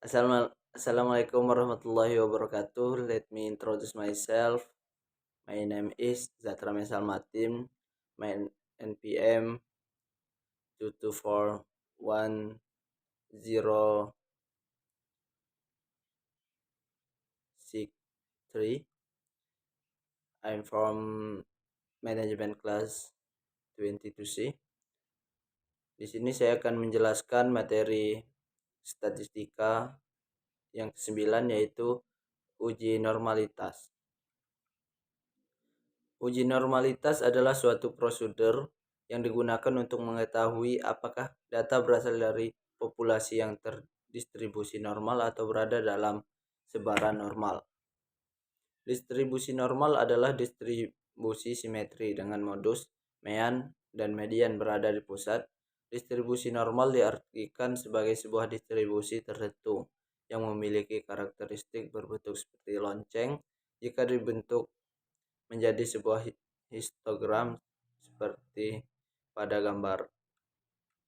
Assalamualaikum warahmatullahi wabarakatuh. Let me introduce myself. My name is Zatra Mesal Matin. My NPM 2241063. I'm from management class 22C. Di sini saya akan menjelaskan materi statistika yang ke-9, yaitu uji normalitas. Uji normalitas adalah suatu prosedur yang digunakan untuk mengetahui apakah data berasal dari populasi yang terdistribusi normal atau berada dalam sebaran normal. Distribusi normal adalah distribusi simetri dengan modus mean dan median berada di pusat. Distribusi normal diartikan sebagai sebuah distribusi tertentu yang memiliki karakteristik berbentuk seperti lonceng jika dibentuk menjadi sebuah histogram seperti pada gambar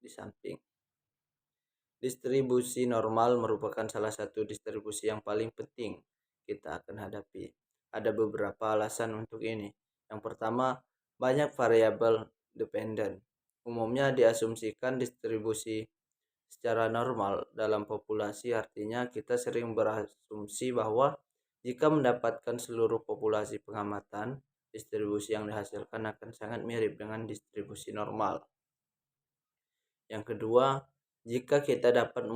di samping. Distribusi normal merupakan salah satu distribusi yang paling penting kita akan hadapi. Ada beberapa alasan untuk ini. Yang pertama, banyak variabel dependen. Umumnya diasumsikan distribusi secara normal dalam populasi, artinya kita sering berasumsi bahwa jika mendapatkan seluruh populasi pengamatan, distribusi yang dihasilkan akan sangat mirip dengan distribusi normal. Yang kedua, jika kita dapat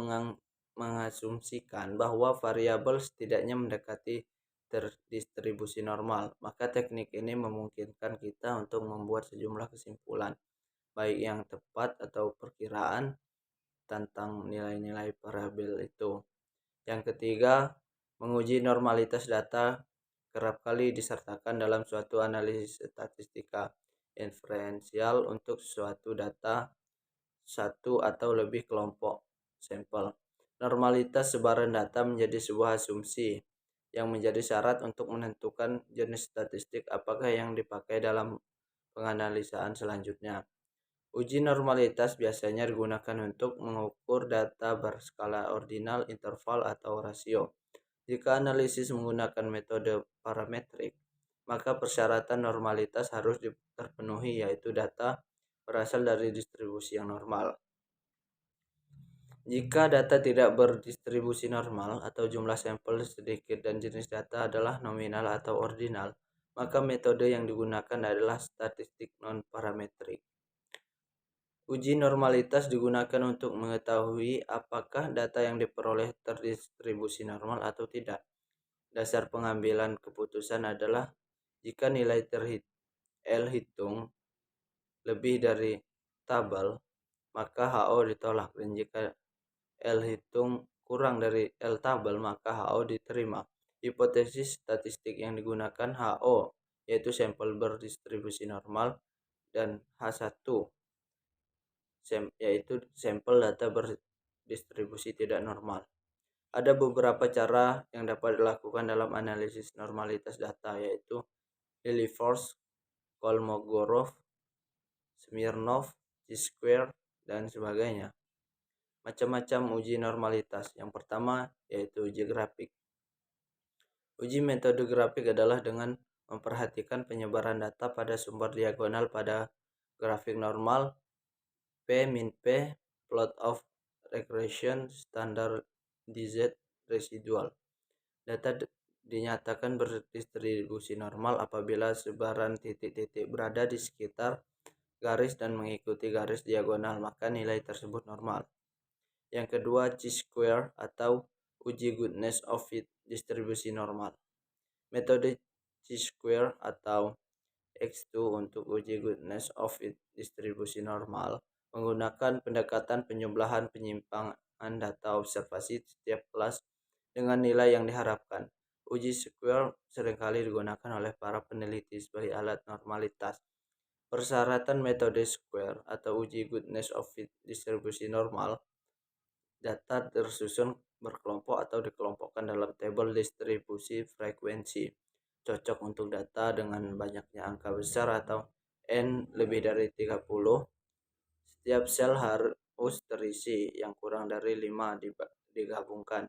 mengasumsikan bahwa variabel setidaknya mendekati terdistribusi normal, maka teknik ini memungkinkan kita untuk membuat sejumlah kesimpulan, baik yang tepat atau perkiraan tentang nilai-nilai variabel itu. Yang ketiga, menguji normalitas data kerap kali disertakan dalam suatu analisis statistika inferensial untuk suatu data satu atau lebih kelompok sampel. Normalitas sebaran data menjadi sebuah asumsi yang menjadi syarat untuk menentukan jenis statistik apakah yang dipakai dalam penganalisaan selanjutnya. Uji normalitas biasanya digunakan untuk mengukur data berskala ordinal, interval, atau rasio. Jika analisis menggunakan metode parametrik, maka persyaratan normalitas harus terpenuhi, yaitu data berasal dari distribusi yang normal. Jika data tidak berdistribusi normal atau jumlah sampel sedikit dan jenis data adalah nominal atau ordinal, maka metode yang digunakan adalah statistik non-parametrik. Uji normalitas digunakan untuk mengetahui apakah data yang diperoleh terdistribusi normal atau tidak. Dasar pengambilan keputusan adalah jika nilai L hitung lebih dari tabel, maka HO ditolak, dan jika L hitung kurang dari L tabel, maka HO diterima. Hipotesis statistik yang digunakan HO, yaitu sampel berdistribusi normal, dan H1, yaitu sampel data berdistribusi tidak normal. Ada beberapa cara yang dapat dilakukan dalam analisis normalitas data, yaitu Lilliefors, Kolmogorov, Smirnov, Chi-square, dan sebagainya. Macam-macam uji normalitas. Yang pertama yaitu uji grafik. Uji metode grafik adalah dengan memperhatikan penyebaran data pada sumber diagonal pada grafik normal P min P, plot of regression, standardized residual. Data dinyatakan berdistribusi normal apabila sebaran titik-titik berada di sekitar garis dan mengikuti garis diagonal, maka nilai tersebut normal. Yang kedua, Chi-square atau uji goodness of fit distribusi normal. Metode Chi-square atau X2 untuk uji goodness of fit distribusi normal menggunakan pendekatan penjumlahan penyimpangan data observasi setiap kelas dengan nilai yang diharapkan. Uji square seringkali digunakan oleh para peneliti sebagai alat normalitas. Persyaratan metode square atau uji goodness of fit distribusi normal: data tersusun berkelompok atau dikelompokkan dalam tabel distribusi frekuensi, cocok untuk data dengan banyaknya angka besar atau N lebih dari 30. Setiap sel harus terisi, yang kurang dari 5 digabungkan.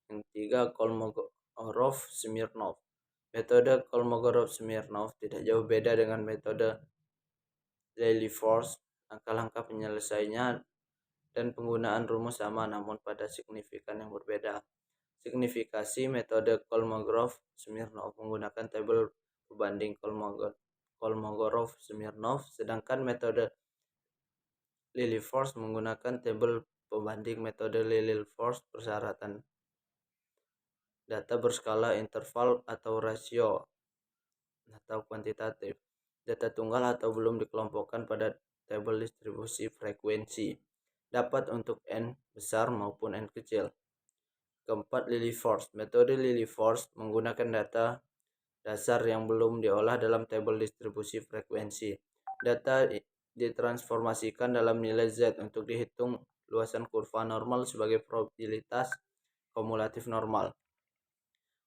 Yang ketiga, Kolmogorov-Smirnov. Metode Kolmogorov-Smirnov tidak jauh beda dengan metode Lilliefors. Langkah-langkah penyelesaiannya dan penggunaan rumus sama namun pada signifikan yang berbeda. Signifikasi metode Kolmogorov-Smirnov menggunakan tabel pembanding Kolmogorov-Smirnov, sedangkan metode Lilliefors menggunakan tabel pembanding metode Lilliefors. Persyaratan data berskala interval atau rasio atau kuantitatif. Data tunggal atau belum dikelompokkan pada tabel distribusi frekuensi. Dapat untuk n besar maupun n kecil. Keempat, Lilliefors. Metode Lilliefors menggunakan data dasar yang belum diolah dalam tabel distribusi frekuensi. Data ditransformasikan dalam nilai Z untuk dihitung luasan kurva normal sebagai probabilitas kumulatif normal.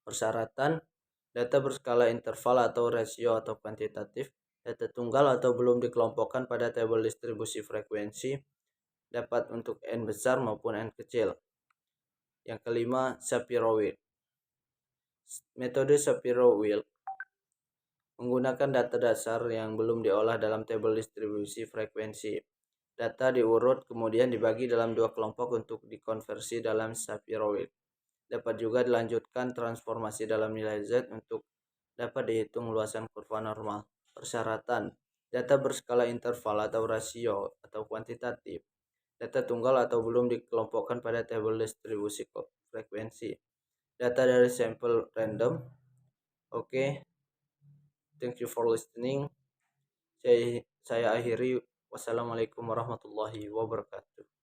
Persyaratan data berskala interval atau rasio atau kuantitatif, data tunggal atau belum dikelompokkan pada tabel distribusi frekuensi, dapat untuk n besar maupun n kecil. Yang kelima, Shapiro-Wilk. Metode Shapiro-Wilk menggunakan data dasar yang belum diolah dalam tabel distribusi frekuensi. Data diurut kemudian dibagi dalam dua kelompok untuk dikonversi dalam Shapiro-Wilk. Dapat juga dilanjutkan transformasi dalam nilai Z untuk dapat dihitung luasan kurva normal. Persyaratan data berskala interval atau rasio atau kuantitatif, data tunggal atau belum dikelompokkan pada tabel distribusi frekuensi, data dari sampel random. Oke, thank you for listening. Saya akhiri. Wassalamualaikum warahmatullahi wabarakatuh.